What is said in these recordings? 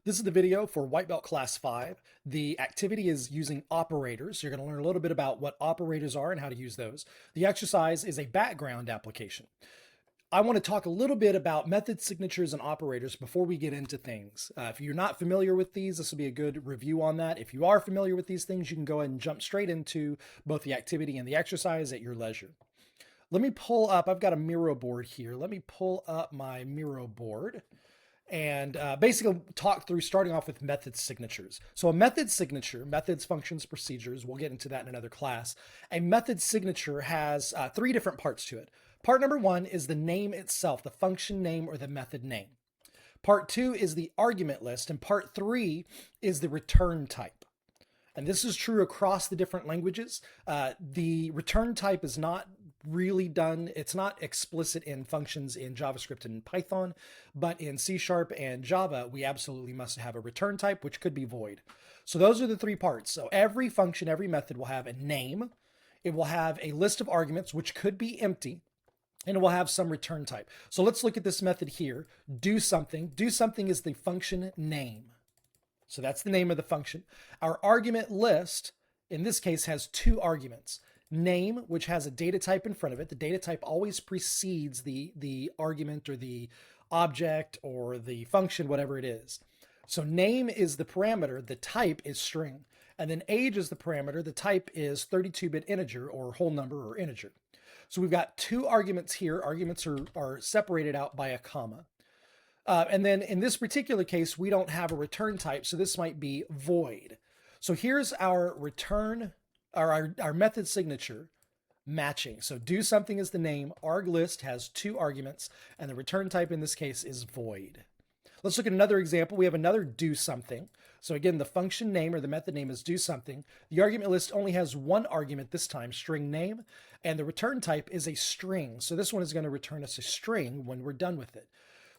This is the video for White Belt Class 5. The activity is using operators. You're going to learn a little bit about what operators are and how to use those. The exercise is a background application. I want to talk a little bit about method signatures and operators before we get into things. If you're not familiar with these, this will be a good review on that. If you are familiar with these things, you can go ahead and jump straight into both the activity and the exercise at your leisure. Let me pull up, I've got a Miro board here. Let me pull up my Miro board and basically talk through starting off with method signatures. So a method signature, methods, functions, procedures, we'll get into that in another class. A method signature has three different parts to it. Part number one is the name itself, the function name or the method name. Part two is the argument list, and part three is the return type. And this is true across the different languages. The return type is not really done. It's not explicit in functions in JavaScript and Python, but in C# and Java, we absolutely must have a return type, which could be void. So those are the three parts. So every function, every method will have a name. It will have a list of arguments, which could be empty, and it will have some return type. So let's look at this method here. Do something. Do something is the function name. So that's the name of the function. Our argument list, in this case, has two arguments. Name, which has a data type in front of it. The data type always precedes the argument or the object or the function, whatever it is. So name is the parameter, the type is string. And then age is the parameter, the type is 32-bit integer or whole number or integer. So we've got two arguments here. Arguments are separated out by a comma. And then in this particular case, we don't have a return type, so this might be void. So here's our return, or our method signature matching. So do something is the name, arg list has two arguments, and the return type in this case is void. Let's look at another example. We have another do something. So again, the function name or the method name is do something. The argument list only has one argument this time, string name, and the return type is a string. So this one is going to return us a string when we're done with it.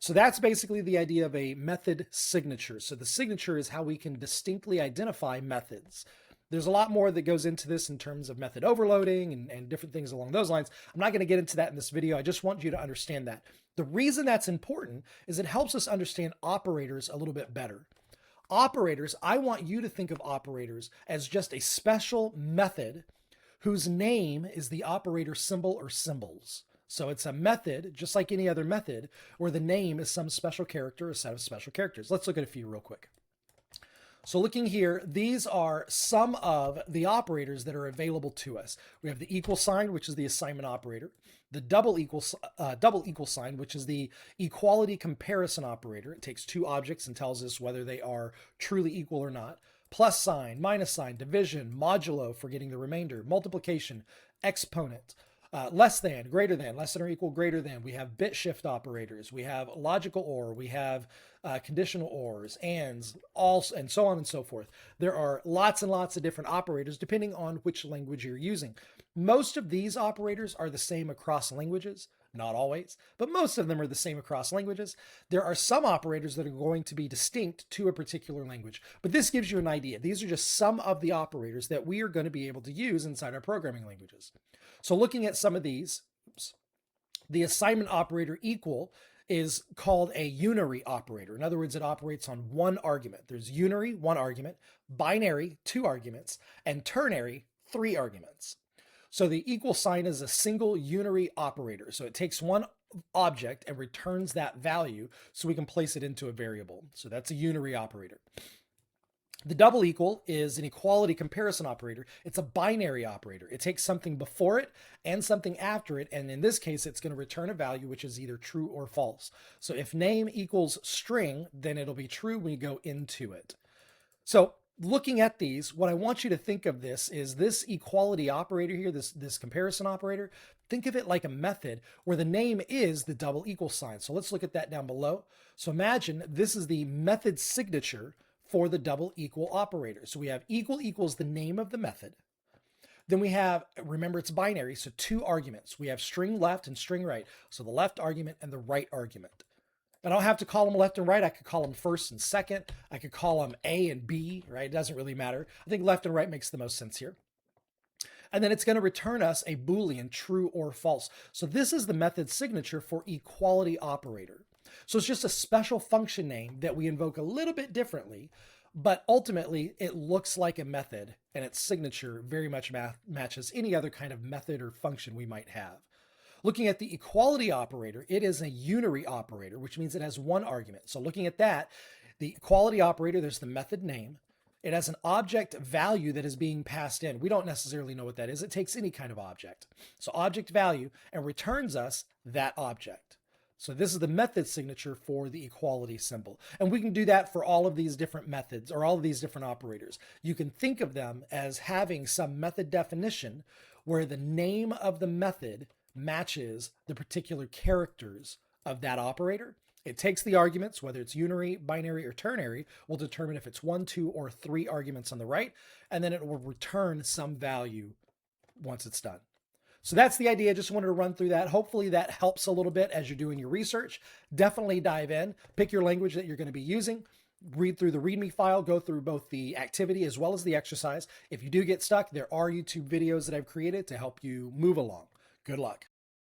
So that's basically the idea of a method signature. So the signature is how we can distinctly identify methods. There's a lot more that goes into this in terms of method overloading and different things along those lines. I'm not going to get into that in this video. I just want you to understand that. The reason that's important is it helps us understand operators a little bit better. Operators, I want you to think of operators as just a special method whose name is the operator symbol or symbols. So it's a method, just like any other method, where the name is some special character, a set of special characters. Let's look at a few real quick. So looking here, these are some of the operators that are available to us. We have the equal sign, which is the assignment operator, the double equal sign, which is the equality comparison operator. It takes two objects and tells us whether they are truly equal or not. Plus sign, minus sign, division, modulo for getting the remainder, multiplication, exponent. Less than, greater than, less than or equal, greater than. We have bit shift operators. We have logical OR. We have conditional ORs, ands, all, and so on and so forth. There are lots and lots of different operators depending on which language you're using. Most of these operators are the same across languages. Not always, but most of them are the same across languages. There are some operators that are going to be distinct to a particular language, but this gives you an idea. These are just some of the operators that we are going to be able to use inside our programming languages. So looking at some of these, the assignment operator equal is called a unary operator. In other words, it operates on one argument. There's unary, one argument, binary, two arguments, and ternary, three arguments. So the equal sign is a single unary operator. So it takes one object and returns that value so we can place it into a variable. So that's a unary operator. The double equal is an equality comparison operator. It's a binary operator. It takes something before it and something after it. And in this case, it's going to return a value which is either true or false. So if name equals string, then it'll be true when you go into it. So looking at these, what I want you to think of this is this equality operator here, this comparison operator. Think of it like a method where the name is the double equal sign. So let's look at that down below. So imagine this is the method signature for the double equal operator. So we have equal equals the name of the method. Then we have, remember it's binary, so two arguments. We have string left and string right. So the left argument and the right argument. I don't have to call them left and right. I could call them first and second. I could call them A and B, right? It doesn't really matter. I think left and right makes the most sense here. And then it's going to return us a Boolean, true or false. So this is the method signature for equality operator. So it's just a special function name that we invoke a little bit differently, but ultimately it looks like a method and its signature very much matches any other kind of method or function we might have. Looking at the equality operator, it is a unary operator, which means it has one argument. So looking at that, the equality operator, there's the method name. It has an object value that is being passed in. We don't necessarily know what that is. It takes any kind of object. So object value and returns us that object. So this is the method signature for the equality symbol. And we can do that for all of these different methods or all of these different operators. You can think of them as having some method definition where the name of the method matches the particular characters of that operator. It takes the arguments, whether it's unary, binary, or ternary, will determine if it's 1, 2, or 3 arguments on the right, and then it will return some value once it's done. So that's the idea. Just wanted to run through that. Hopefully that helps a little bit as you're doing your research. Definitely dive in, pick your language that you're going to be using, read through the README file, go through both the activity as well as the exercise. If you do get stuck, there are YouTube videos that I've created to help you move along. Good luck.